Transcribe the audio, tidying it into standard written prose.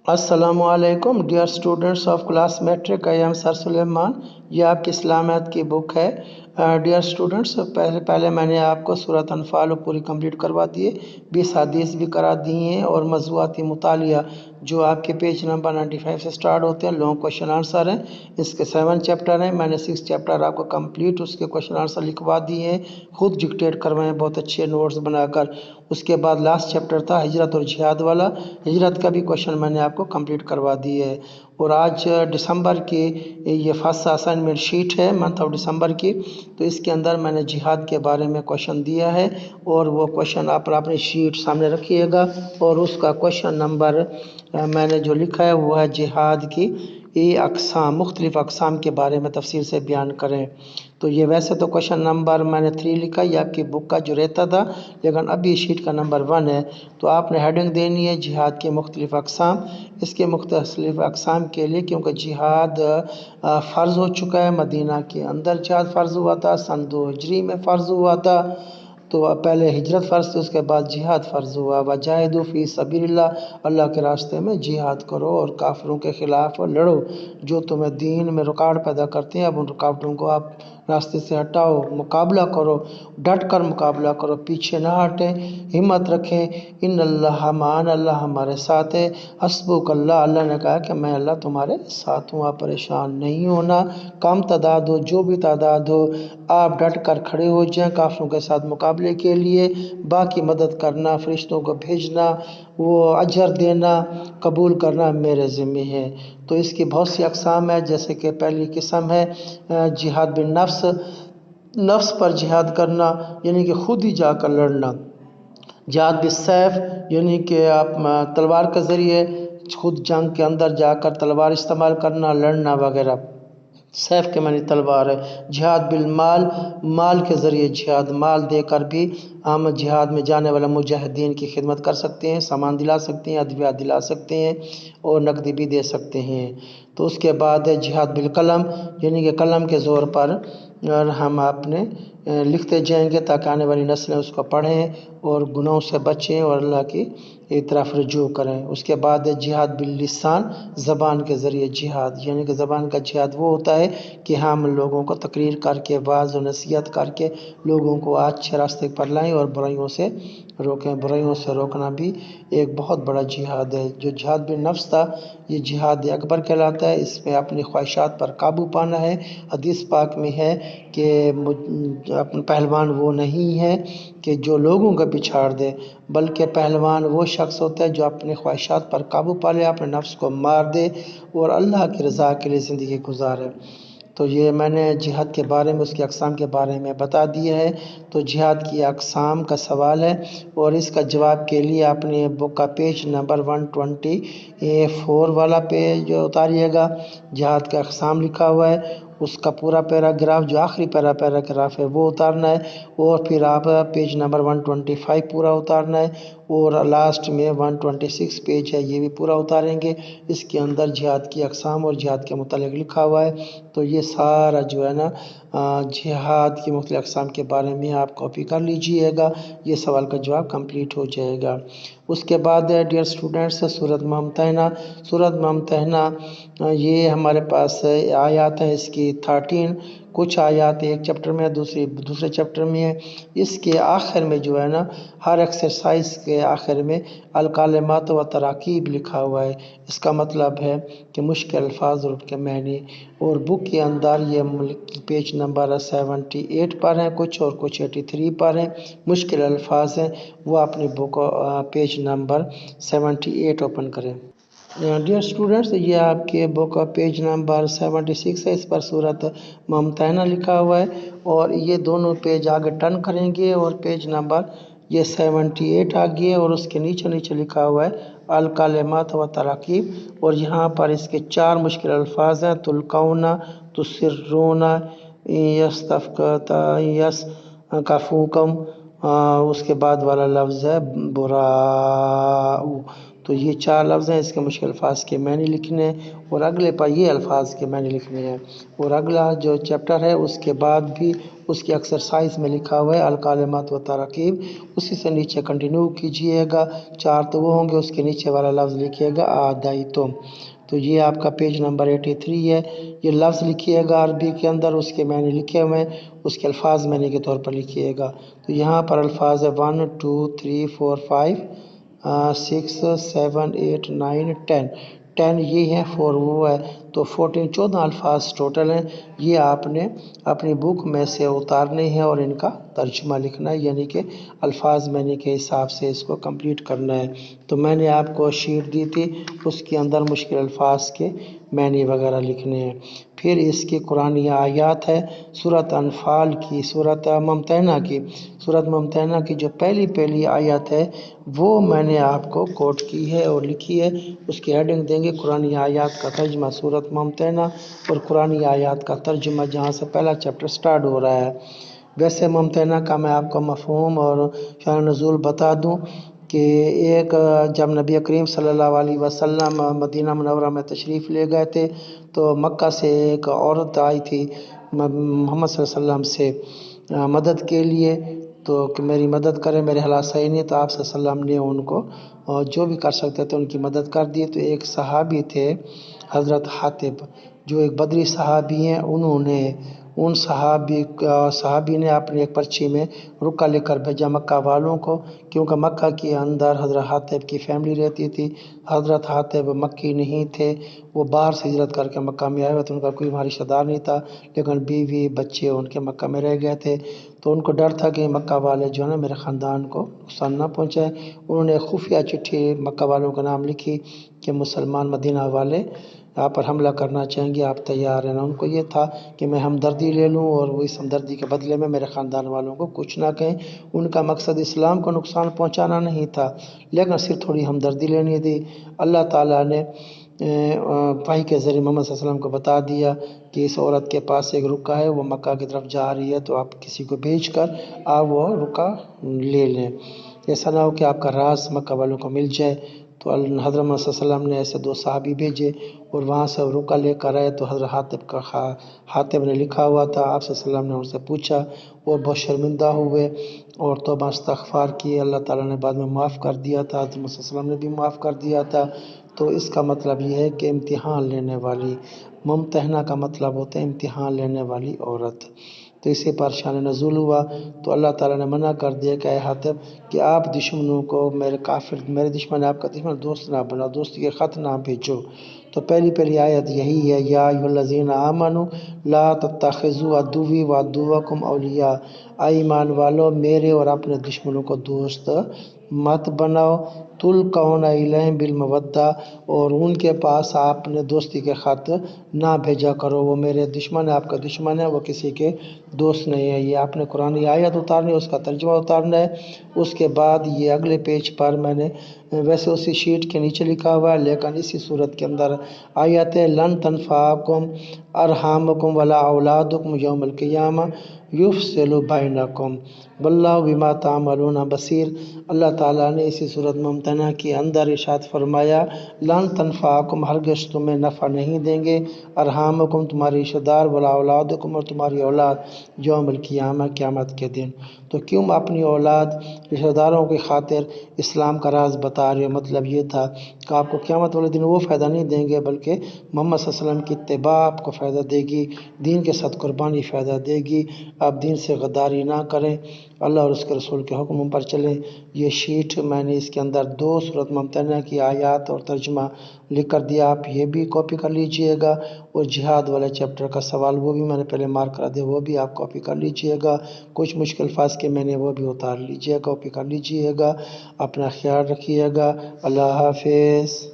अस्सलामु अलैकुम dear students of class matric. I am sir Suleman. ये आपकी इस्लामियात की बुक है। डियर स्टूडेंट्स, पहले मैंने आपको सूरत अनफाल पूरी कंप्लीट करवा दिए, 20 हदीस भी करा दी हैं और मज़ूआती मुतालिया जो आपके पेज नंबर 95 से स्टार्ट होते हैं, लॉन्ग क्वेश्चन आंसर हैं। इसके 7 चैप्टर हैं। मैंने 6 चैप्टर आपको कंप्लीट उसके क्वेश्चन आंसर लिखवा दिए हैं, खुद डिक्टेट करवाए बहुत अच्छे नोट्स बनाकर। उसके बाद लास्ट चैप्टर था हिजरत और जिहाद वाला, हिजरत का भी क्वेश्चन मैंने आपको कंप्लीट करवा दिए है। और आज दिसंबर की ये फर्स्ट असाइनमेंट शीट है मंथ ऑफ दिसंबर की, तो इसके अंदर मैंने जिहाद के बारे में क्वेश्चन दिया है और वो क्वेश्चन आप अपनी शीट सामने रखिएगा। और उसका क्वेश्चन नंबर मैंने जो लिखा है वो है जिहाद की ये अक़साम, मुख्तलिफ़ अक़साम के बारे में तफसील से बयान करें। तो ये वैसे तो क्वेश्चन नंबर मैंने 3 लिखा, ये आपकी बुक का जो रहता था, लेकिन अभी शीट का नंबर 1 है। तो आपने हेडिंग देनी है जिहाद के मुख्तलिफ़ अक़साम। इसके मुख्तलिफ़ अक़साम के लिए, क्योंकि जिहाद फ़र्ज़ हो चुका है, मदीना के अंदर जिहाद फ़र्ज़ हुआ था, सन 2 हिजरी में फ़र्ज़ हुआ था। तो पहले हिजरत फ़र्ज़ थी, उसके बाद जिहाद फ़र्ज़ हुआ। वजाहिदू फ़ी सबीलिल्लाह, अल्लाह के रास्ते में जिहाद करो और काफिरों के ख़िलाफ़ लड़ो जो तुम्हें दीन में रुकावट पैदा करते हैं। अब उन रुकावटों को आप रास्ते से हटाओ, मुकाबला करो, डट कर मुकाबला करो, पीछे ना हटें, हिम्मत रखें। इन अल्लाह मान, अल्लाह हमारे साथ है। हस्बुक अल्लाह, अल्लाह ने कहा कि मैं अल्लाह तुम्हारे साथ हूँ, आप परेशान नहीं होना। कम तादाद हो, जो भी तादाद हो, आप डट कर खड़े हो जाएं काफिरों के साथ मुकाबले के लिए। बाकी मदद करना, फरिश्तों को भेजना, वो अजर देना, कबूल करना मेरे ज़िम्मे है। तो इसकी बहुत सी अक़साम है, जैसे कि पहली किस्म है जिहाद बिन नफ्स, नफ्स पर जिहाद करना यानी कि खुद ही जाकर लड़ना। जिहाद बिस्सैफ यानी कि आप तलवार के ज़रिए खुद जंग के अंदर जाकर तलवार इस्तेमाल करना, लड़ना वगैरह। सैफ के मानी तलवार है। जिहाद बिल माल, माल के ज़रिए जिहाद, माल देकर भी हम जिहाद में जाने वाले मुजाहिदीन की खिदमत कर सकते हैं, सामान दिला सकते हैं, अद्विया दिला सकते हैं और नकदी भी दे सकते हैं। तो उसके बाद है जिहाद बिल कलम, यानी कि कलम के ज़ोर पर हम अपने लिखते जाएंगे ताकि आने वाली नस्लें उसको पढ़ें और गुनाहों से बचें और अल्लाह की तरफ रुजू करें। उसके बाद है जिहाद बिल लिसान, ज़बान के ज़रिए जिहाद, यानी कि ज़बान का जिहाद वो होता है कि हम लोगों को तकरीर करके, वाज़ और नसीहत करके लोगों को अच्छे रास्ते पर लाएं और बुराइयों से रोकें। बुराइयों से रोकना भी एक बहुत बड़ा जिहाद है। जो जिहाद बिन नफ्स था, ये जिहाद अकबर कहलाता है। इसमें अपनी ख्वाहिशात पर काबू पाना है। हदीस पाक में है कि अपना पहलवान वो नहीं है कि जो लोगों को पिछाड़ दे, बल्कि पहलवान वो शख्स होता है जो अपने ख्वाहिशात पर काबू पा ले, अपने नफ्स को मार दे और अल्लाह की रज़ा के लिए ज़िंदगी गुजारे। तो ये मैंने जिहाद के बारे में, उसकी अक़साम के बारे में बता दिया है। तो जिहाद की अक़साम का सवाल है और इसका जवाब के लिए अपने बुक का पेज नंबर 124 वाला पेज उतारिएगा। जिहाद का अक़साम लिखा हुआ है, उसका पूरा पैराग्राफ, जो आखिरी पैराग्राफ है वो उतारना है। और फिर आप पेज नंबर 125 पूरा उतारना है और लास्ट में 126 पेज है, ये भी पूरा उतारेंगे। इसके अंदर जिहाद की अक़साम और जिहाद के मुतालिक लिखा हुआ है। तो ये सारा जो है ना जिहाद की मुख्तलिफ़ अक़साम के बारे में आप कॉपी कर लीजिएगा। ये सवाल का जवाब कंप्लीट हो जाएगा। उसके बाद डियर स्टूडेंट्स, सूरत मुम्तहना। सूरत मुम्तहना ये हमारे पास आयात है इसकी 13, कुछ आयात एक चैप्टर में, दूसरे चैप्टर में है। इसके आखिर में जो है ना, हर एक्सरसाइज के आखिर में अलकालिमात व तराकीब लिखा हुआ है। इसका मतलब है कि मुश्किल अल्फाज और उनके मानी। और बुक के अंदर ये पेज नंबर 78 पर हैं कुछ और कुछ 83 पर हैं। मुश्किल अल्फाज हैं, वो अपनी बुक पेज नंबर 78 ओपन करें। डियर स्टूडेंट्स, ये आपके बुक का पेज नंबर 76 है, इस पर सूरत मुम्तहना लिखा हुआ है। और ये दोनों पेज आगे टर्न करेंगे और पेज नंबर ये 78 आ गया और उसके नीचे नीचे लिखा हुआ है अलकालिमात व तराकीब। और यहाँ पर इसके 4 मुश्किल अल्फाज हैं, तुलकौना, तुसिर्रोना, यस्तफ़कता, यस कफ़ूकम। उसके बाद वाला लफ्ज़ है बुराऊ। تو یہ 4 لفظ ہیں، اس کے مشکل الفاظ کے معنی لکھنے ہیں اور اگلے پر یہ الفاظ کے معنی لکھنے ہیں، اور اگلا جو چیپٹر ہے اس کے بعد بھی اس کی ایکسرسائز میں لکھا ہوا ہے الکلمات و تراکیب، اسی سے نیچے کنٹینیو کیجئے گا، 4 تو وہ ہوں گے، اس کے نیچے والا لفظ لکھیے گا آدائیتم۔ تو یہ آپ کا پیج نمبر 83 ہے، یہ لفظ لکھیے گا عربی کے اندر، اس کے معنی لکھے ہوئے ہیں، اس کے الفاظ معنی کے طور پر لکھیے گا۔ تو یہاں پر الفاظ ہے 1 2 3 4 5 6 7 8 9 10 یہ ہیں، 4 وہ ہے، تو 14 الفاظ ٹوٹل ہیں۔ یہ آپ نے اپنی بک میں سے اتارنے ہیں اور ان کا ترجمہ لکھنا ہے، یعنی کہ الفاظ معنی کے حساب سے اس کو کمپلیٹ کرنا ہے۔ تو میں نے آپ کو شیٹ دی تھی، اس کے اندر مشکل الفاظ کے معنی وغیرہ لکھنے ہیں۔ پھر اس کی قرآنی آیات ہے سورۃ انفال کی، سورۃ ممتحنہ کی جو پہلی آیت ہے وہ میں نے آپ کو کوٹ کی ہے اور لکھی ہے، اس کی ہیڈنگ دیں گے قرآنی آیات کا ترجمہ سورۃ ممتحنہ، اور قرآنی آیات کا ترجمہ جہاں سے پہلا چیپٹر سٹارٹ ہو رہا ہے۔ ویسے ممتحنہ کا میں آپ کو مفہوم اور شان نزول بتا دوں کہ ایک جب نبی کریم صلی اللہ علیہ وسلم مدینہ منورہ میں تشریف لے گئے تھے تو مکہ سے ایک عورت آئی تھی محمد صلی اللہ علیہ وسلم سے مدد کے لیے، تو کہ میری مدد کرے، میرے حالات صحیح نہیں، تو آپ صلی اللہ علیہ وسلم نے ان کو جو بھی کر سکتے تھے ان کی مدد کر دی۔ تو ایک صحابی تھے حضرت حاتب جو ایک بدری صحابی ہیں، انہوں نے ان صحابی نے اپنی ایک پرچی میں رکا لے کر بھیجا مکہ والوں کو، کیونکہ مکہ کے اندر حضرت حاتب کی فیملی رہتی تھی۔ حضرت حاتب مکی نہیں تھے، وہ باہر سے ہجرت کر کے مکہ میں آئے ہوئے تھے، ان کا کوئی وہاں رشتہ دار نہیں تھا، لیکن بیوی بچے ان کے مکہ میں رہ گئے تھے، تو ان کو ڈر تھا کہ مکہ والے جو ہے نا میرے خاندان کو نقصان نہ پہنچائے۔ انہوں نے خفیہ چٹھی مکہ والوں کا نام لکھی کہ مسلمان مدینہ والے آپ پر حملہ کرنا چاہیں گے، آپ تیار ہیں؟ ان کو یہ تھا کہ میں ہمدردی لے لوں اور وہ اس ہمدردی کے بدلے میں میرے خاندان والوں کو کچھ نہ کہیں۔ ان کا مقصد اسلام کو نقصان پہنچانا نہیں تھا، لیکن صرف تھوڑی ہمدردی لینی تھی۔ اللہ تعالیٰ نے وحی کے ذریعے محمد صلی اللہ علیہ وسلم کو بتا دیا کہ اس عورت کے پاس ایک رکا ہے، وہ مکہ کی طرف جا رہی ہے، تو آپ کسی کو بھیج کر آپ وہ رکا لے لیں، ایسا نہ ہو کہ آپ کا راز مکہ والوں کو مل جائے۔ تو حضرت محمد صلی اللہ علیہ وسلم نے ایسے 2 صحابی بھیجے اور وہاں سے رکا لے کر آئے، تو حضرت حاتب نے لکھا ہوا تھا، آپ صلی اللہ علیہ وسلم نے ان سے پوچھا اور بہت شرمندہ ہوئے اور توبہ استغفار کی، اللہ تعالیٰ نے بعد میں معاف کر دیا تھا، حضرت محمد صلی اللہ علیہ وسلم نے بھی معاف کر دیا تھا۔ تو اس کا مطلب یہ ہے کہ امتحان لینے والی، ممتحنہ کا مطلب ہوتا ہے امتحان لینے والی عورت، تو اسے پر شان نزول ہوا۔ تو اللہ تعالیٰ نے منع کر دیا کہ اے حاتب کہ آپ دشمنوں کو میرے دشمن آپ کا دشمن دوست نہ بنا، دوستی کے خط نہ بھیجو۔ تو پہلی آیت یہی ہے، یا ایھا الذین آمنوا لا تتخذوا عدوی وعدوکم اولیاء، اے ایمان والو میرے اور اپنے دشمنوں کو دوست مت بناؤ، تلقون الیہم بالمودہ، اور ان کے پاس آپ نے دوستی کے خط نہ بھیجا کرو، وہ میرے دشمن ہے، آپ کا دشمن ہے، وہ کسی کے دوست نہیں ہے۔ یہ آپ نے قرآن آیت اتارنی ہے، اس کا ترجمہ اتارنا ہے۔ اس کے بعد یہ اگلے پیج پر میں نے ویسے اسی شیٹ کے نیچے لکھا ہوا ہے، لیکن اسی صورت کے اندر آیت ہے لن تنفعکم ارحامکم ولا اولادکم یوم القیامہ یفصل بینکم واللہ بما تعملون بصیر۔ اللہ تعالیٰ نے اسی صورت ممتحنہ کے اندر ارشاد فرمایا لن تنفعکم، ہرگز تمہیں نفع نہیں دیں گے، ارحامکم تمہارے رشتہ دار، ولا اولادکم اور تمہاری اولاد، یوم القیامہ قیامت کے دن۔ تو کیوں اپنی اولاد رشتہ داروں کی خاطر اسلام کا راز بتا رہے ہو؟ مطلب یہ تھا کہ آپ کو قیامت والے دن وہ فائدہ نہیں دیں گے، بلکہ محمد صلی اللہ علیہ وسلم کی اتباع آپ کو فائدہ دے گی، دین کے ساتھ قربانی فائدہ دے گی، آپ دین سے غداری نہ کریں، اللہ اور اس کے رسول کے حکم پر چلیں۔ یہ شیٹ میں نے اس کے اندر 2 سورۃ ممتحنہ کی آیات اور ترجمہ لکھ کر دیا، آپ یہ بھی کاپی کر لیجئے گا، اور جہاد والے چیپٹر کا سوال وہ بھی میں نے پہلے مارک کرا دیا، وہ بھی آپ کاپی کر لیجئے گا، کچھ مشکل الفاظ کے میں نے وہ بھی اتار لیجئے گا، کاپی کر لیجئے گا۔ اپنا خیال رکھیے گا، اللہ حافظ۔